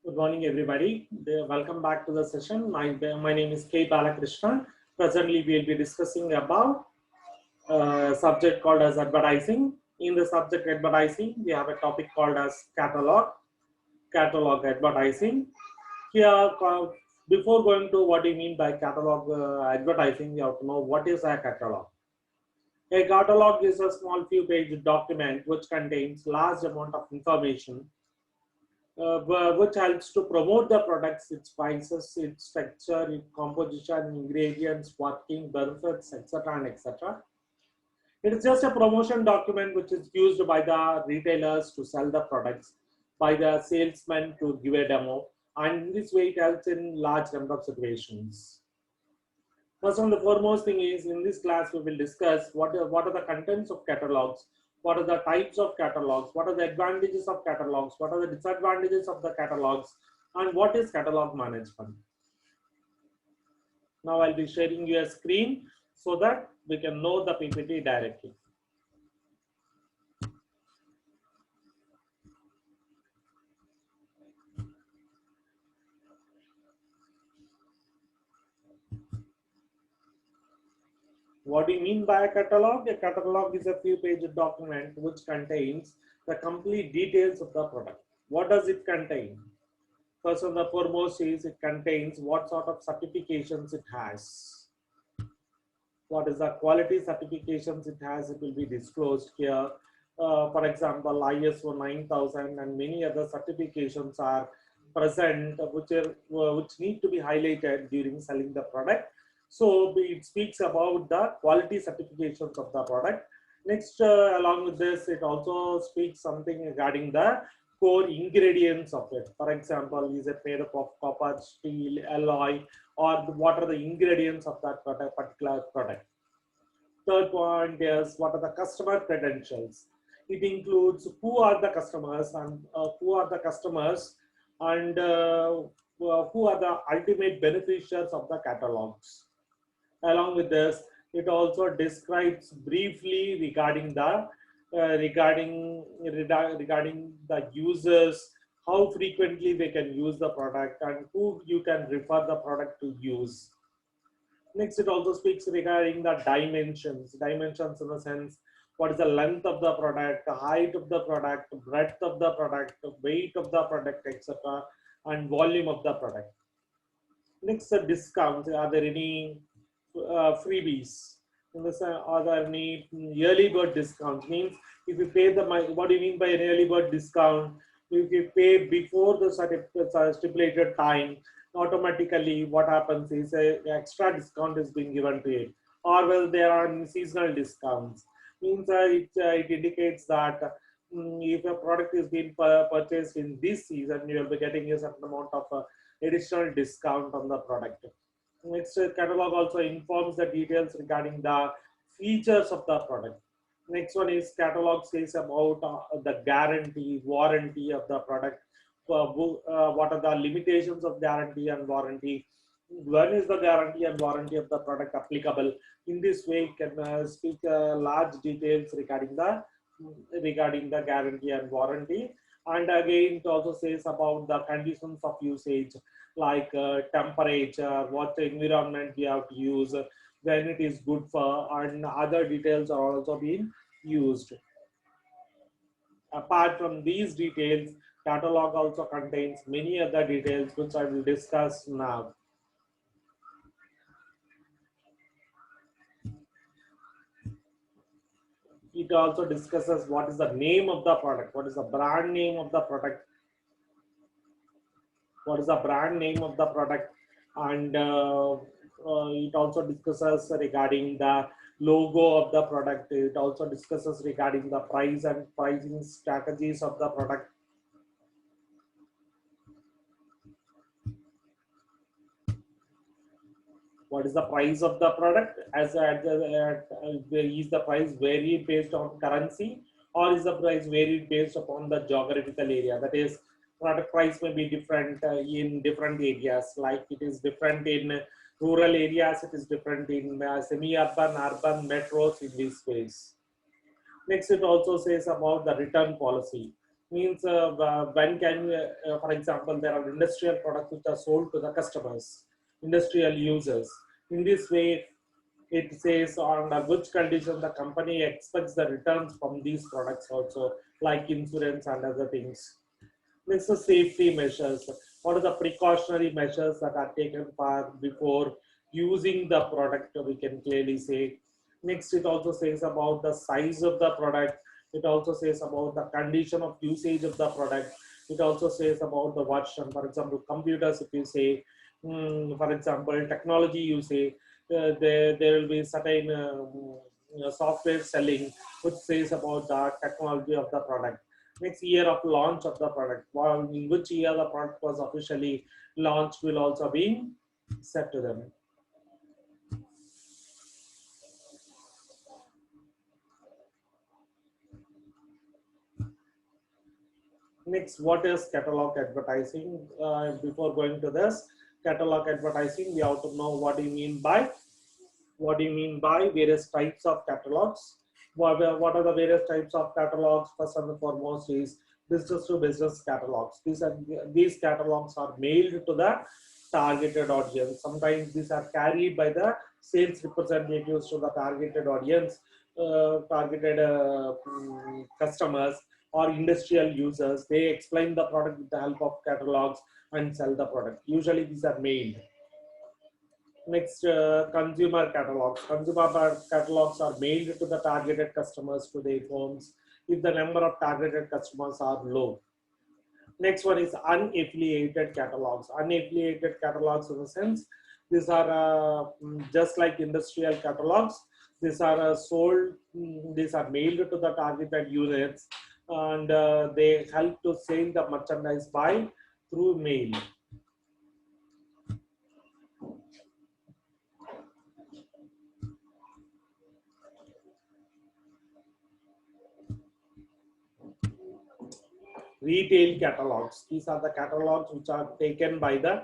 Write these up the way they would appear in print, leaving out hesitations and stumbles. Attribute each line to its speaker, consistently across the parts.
Speaker 1: Good morning, everybody. Welcome back to the session. My name is K. Balakrishnan. Presently, we will be discussing about a subject called as advertising. In the subject advertising, we have a topic called as catalog advertising. Here, before going to what do you mean by catalog advertising, you have to know what is a catalog. A catalog is a small few-page document which contains large amount of information which helps to promote the products, its prices, its structure, its composition, ingredients, working, benefits, etc. and etc. It is just a promotion document which is used by the retailers to sell the products, by the salesmen to give a demo, and in this way it helps in large number of situations. First and the foremost thing is, in this class we will discuss what are the contents of catalogs, what are the types of catalogs, what are the advantages of catalogs, what are the disadvantages of the catalogs, and what is catalog management. Now I'll be sharing you a screen so that we can know the PPT directly. What do you mean by a catalog? A catalog is a few-page document which contains the complete details of the product. What does it contain? First and the foremost is it contains what sort of certifications it has. What is the quality certifications it has, it will be disclosed here. For example, ISO 9000 and many other certifications are present which need to be highlighted during selling the product. So it speaks about the quality certifications of the product. Next, along with this, it also speaks something regarding the core ingredients of it. For example, is it made up of copper, steel, alloy, or what are the ingredients of that particular product. Third point is what are the customer credentials. It includes who are the customers and who are the ultimate beneficiaries of the catalogs. Along with this, it also describes briefly regarding the users, how frequently they can use the product, and who you can refer the product to use. Next, it also speaks regarding the dimensions. Dimensions in the sense, what is the length of the product, the height of the product, breadth of the product, weight of the product, etc., and volume of the product. Next, the discounts. Are there any freebies? Are there any early bird discounts? Means if you pay what do you mean by an early bird discount? If you pay before the stipulated time, automatically what happens is a extra discount is being given to it. Or well, there are seasonal discounts. Means it indicates that if a product is being purchased in this season, you will be getting a certain amount of additional discount on the product. Next, catalog also informs the details regarding the features of the product. Next one is catalog says about the guarantee, warranty of the product. What are the limitations of guarantee and warranty? When is the guarantee and warranty of the product applicable? In this way, you can speak large details regarding the guarantee and warranty. And again, it also says about the conditions of usage, like temperature, what environment we have to use, when it is good for, and other details are also being used. Apart from these details, catalog also contains many other details which I will discuss now. It also discusses what is the name of the product, what is the brand name of the product, and it also discusses regarding the logo of the product. It also discusses regarding the price and pricing strategies of the product. What is the price of the product? Is the price varied based on currency, or is the price varied based upon the geographical area? That is, product price may be different in different areas. Like it is different in rural areas, it is different in semi-urban, urban, metros in these ways. Next, it also says about the return policy. Means when can, for example, there are industrial products which are sold to the customers, industrial users. In this way, it says under which condition the company expects the returns from these products also, like insurance and other things. Next is safety measures. What are the precautionary measures that are taken for before using the product? We can clearly say. Next, it also says about the size of the product. It also says about the condition of usage of the product. It also says about the version. For example, computers, if you say, for example, technology you say, there will be certain software selling which says about the technology of the product. Next, year of launch of the product, while in which year the product was officially launched will also be set to them. Next, what is catalog advertising? Before going to this catalog advertising, we have to know what do you mean by various types of catalogs. What are the various types of catalogs? First and foremost is business to business catalogs. These catalogs are mailed to the targeted audience. Sometimes these are carried by the sales representatives to the targeted audience, targeted customers or industrial users. They explain the product with the help of catalogs and sell the product. Usually these are mailed. Next, consumer catalogs. Consumer catalogs are mailed to the targeted customers to their homes if the number of targeted customers are low. Next one is unaffiliated catalogs. Unaffiliated catalogs, in the sense, these are just like industrial catalogs. These are sold, these are mailed to the targeted units, and they help to sell the merchandise by through mail. Retail catalogs. These are the catalogs which are taken by the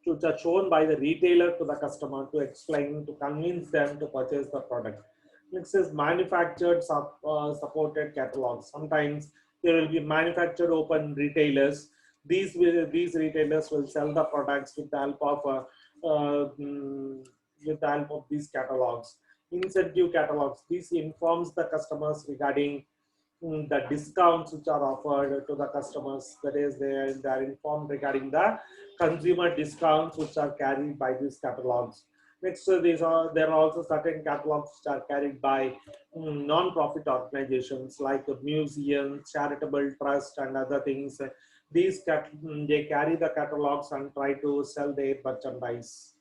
Speaker 1: which are shown by the retailer to the customer to explain, to convince them to purchase the product. Next is manufactured supported catalogs. Sometimes there will be manufactured open retailers. These retailers will sell the products with the help of these catalogs. Incentive catalogs. This informs the customers regarding the discounts which are offered to the customers. That is, they are informed regarding the consumer discounts which are carried by these catalogs. Next, there are also certain catalogs which are carried by non-profit organizations like museums, charitable trust, and other things. They carry the catalogs and try to sell their merchandise.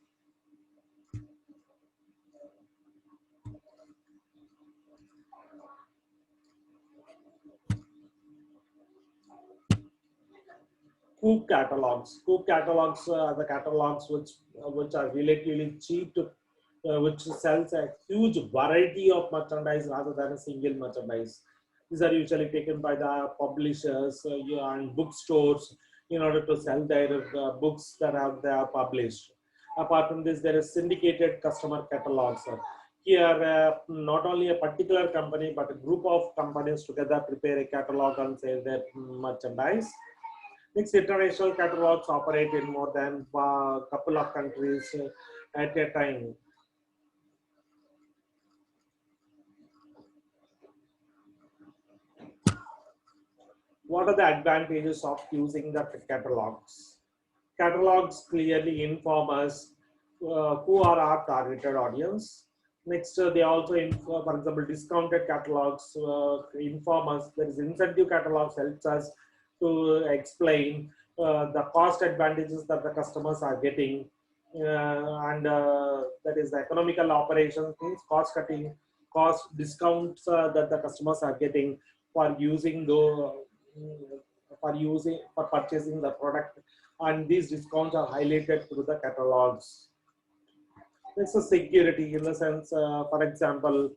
Speaker 1: Coop catalogs. Coop catalogs are the catalogs which are relatively cheap to which sells a huge variety of merchandise rather than a single merchandise. These are usually taken by the publishers and bookstores in order to sell their books that they are published. Apart from this, there is syndicated customer catalogs. Here, not only a particular company, but a group of companies together prepare a catalog and sell their merchandise. Next, international catalogs operate in more than a couple of countries at a time. What are the advantages of using the catalogs? Catalogs clearly inform us who are our targeted audience. Next, they also inform, for example, discounted catalogs inform us. There is incentive catalogs helps us to explain the cost advantages that the customers are getting, and that is the economical operations, means cost cutting, cost discounts that the customers are getting for using for purchasing the product, and these discounts are highlighted through the catalogs. It's a security in the sense, for example,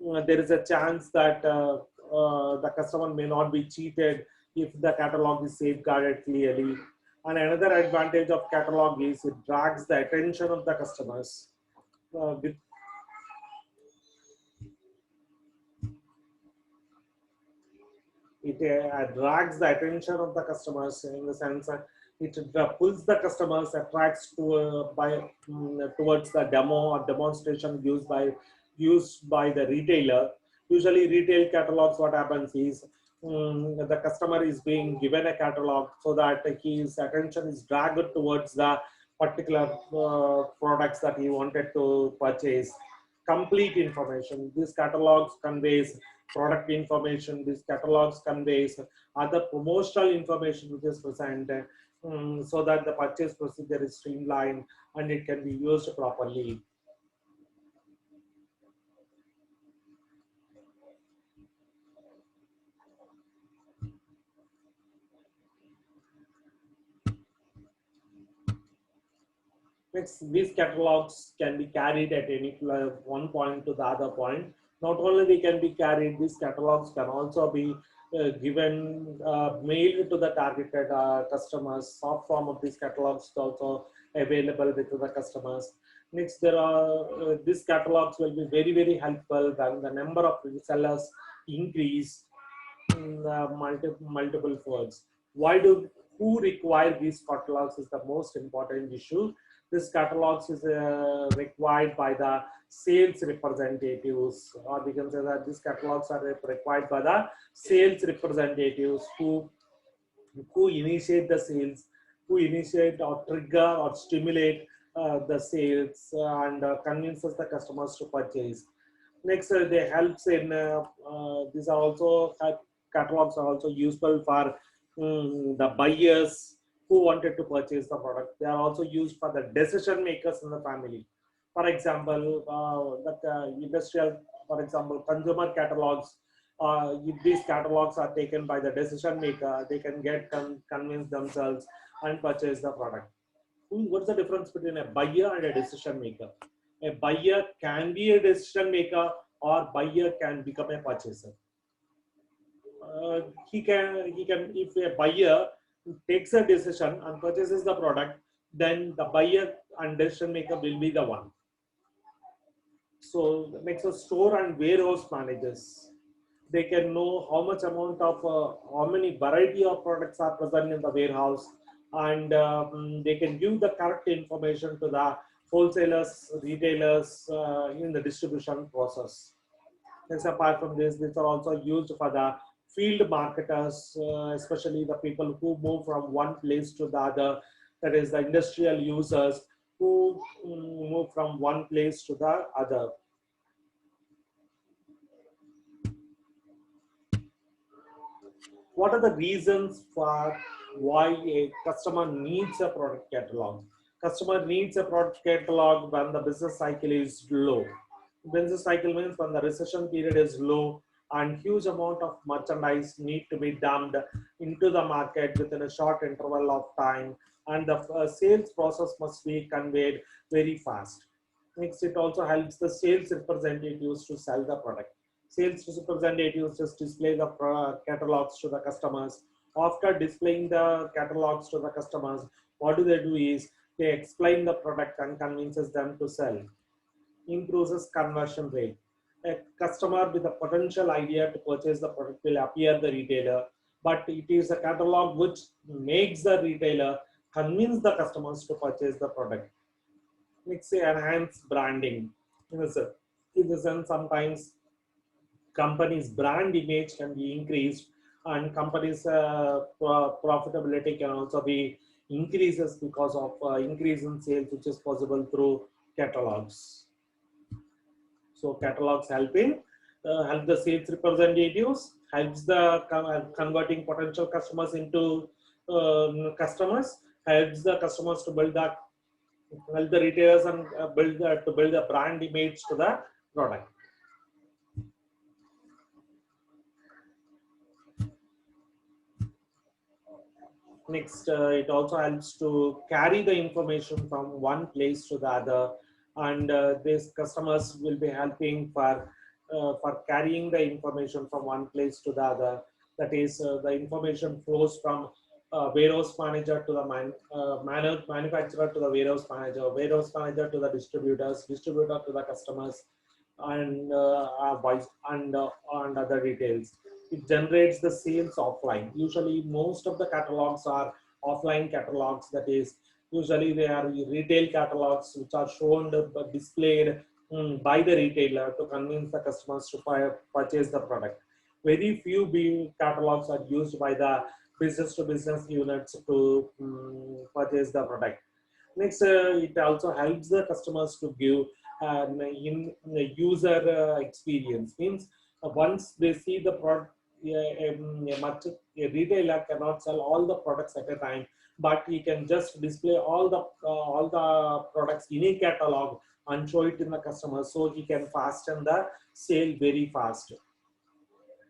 Speaker 1: there is a chance that the customer may not be cheated if the catalog is safeguarded clearly. And another advantage of catalog is it drags the attention of the customers. It drags the attention of the customers in the sense that it pulls the customers, attracts to towards the demo or demonstration used by the retailer. Usually, retail catalogs, what happens is the customer is being given a catalog so that his attention is dragged towards the particular products that he wanted to purchase. Complete information. These catalogs conveys product information. These catalogs conveys other promotional information which is present, so that the purchase procedure is streamlined and it can be used properly. Next, these catalogs can be carried at any one point to the other point. Not only they can be carried, these catalogs can also be given, mailed to the targeted customers. Soft form of these catalogs is also available with the customers. Next, these catalogs will be very, very helpful when the number of sellers increase in multiple folds. Who require these catalogs is the most important issue. This catalogs is required by the sales representatives, or we can say that these catalogs are required by the sales representatives who initiate the sales, who initiate or trigger or stimulate the sales and convinces the customers to purchase. Next, they helps in these are also catalogs are also useful for the buyers who wanted to purchase the product. They are also used for the decision makers in the family. For example, industrial, for example, consumer catalogs. If these catalogs are taken by the decision maker, they can get convince themselves and purchase the product. What's the difference between a buyer and a decision maker? A buyer can be a decision maker, or buyer can become a purchaser. He can if a buyer takes a decision and purchases the product, then the buyer and decision maker will be the one. So next, a store and warehouse managers, they can know how much amount of how many variety of products are present in the warehouse, and they can give the correct information to the wholesalers, retailers in the distribution process. Next, apart from this, these are also used for the field marketers, especially the people who move from one place to the other. That is the industrial users who move from one place to the other. What are the reasons for why a customer needs a product catalog? Customer needs a product catalog when the business cycle is low. Business cycle means when the recession period is low and huge amount of merchandise need to be dumped into the market within a short interval of time, and the sales process must be conveyed very fast. Next, it also helps the sales representatives to sell the product. Sales representatives just display the catalogs to the customers. After displaying the catalogs to the customers, what do is they explain the product and convinces them to sell. Improves conversion rate. A customer with a potential idea to purchase the product will appear the retailer, but it is a catalog which makes the retailer convince the customers to purchase the product. Next, enhance branding. In the sense, sometimes companies' brand image can be increased, and companies' profitability can also be increases because of increase in sales, which is possible through catalogs. So catalogs help the sales representatives, helps the converting potential customers into customers, helps the customers to help the retailers and build a brand image to the product. Next, it also helps to carry the information from one place to the other, and these customers will be helping for carrying the information from one place to the other. That is, the information flows from warehouse manager to the manufacturer to the warehouse manager to the distributors, distributor to the customers, and other details. it generates the sales offline. Usually most of the catalogs are offline catalogs, that is usually they are retail catalogs which are shown displayed by the retailer to convince the customers to purchase the product. Very few catalogs are used by the business to business units to purchase the product. Next, it also helps the customers to give in user experience. Means once they see the product, a retailer cannot sell all the products at a time, but he can just display all the products in a catalog and show it in the customer, so he can fasten the sale very fast.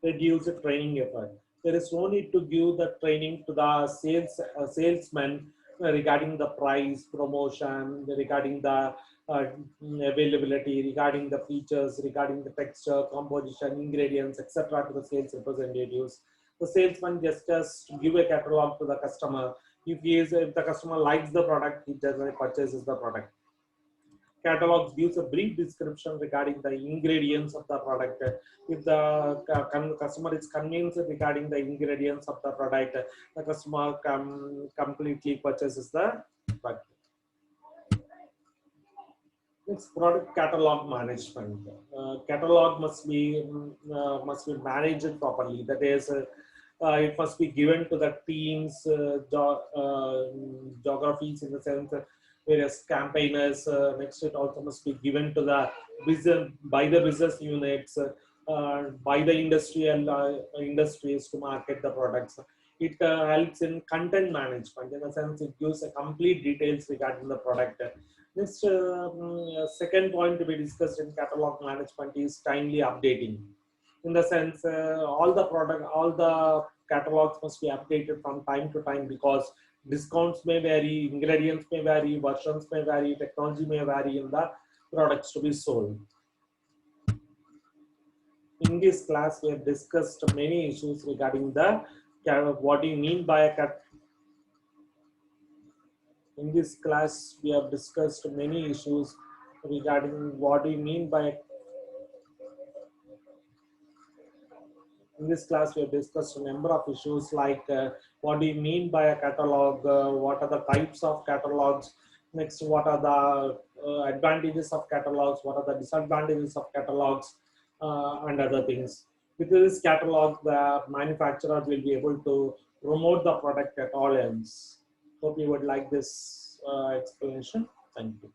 Speaker 1: Reduce the training effort. There is no need to give the training to the salesman regarding the price, promotion, regarding the availability, regarding the features, regarding the texture, composition, ingredients, etc. to the sales representatives. The salesman just give a catalog to the customer. If the customer likes the product, he just purchases the product. Catalogs gives a brief description regarding the ingredients of the product. If the customer is convinced regarding the ingredients of the product, the customer completely purchases the product. Next, product catalog management. Catalog must be managed properly. That is, it must be given to the teams, geographies in the sense various campaigners. Next, it also must be given to the business by the business units, by the industrial industries to market the products. It helps in content management. In the sense, it gives a complete details regarding the product. Next, second point to be discussed in catalog management is timely updating. In the sense, all the catalogs must be updated from time to time, because discounts may vary, ingredients may vary, versions may vary, technology may vary in the products to be sold. In this class, we have discussed many issues regarding the what do you mean by a cat. In this class, we have discussed many issues regarding what do you mean by. In this class, we have discussed a number of issues like what do you mean by a catalog, what are the types of catalogs, next what are the advantages of catalogs, what are the disadvantages of catalogs, and other things. With this catalog, the manufacturer will be able to promote the product at all ends. Hope you would like this explanation. Thank you.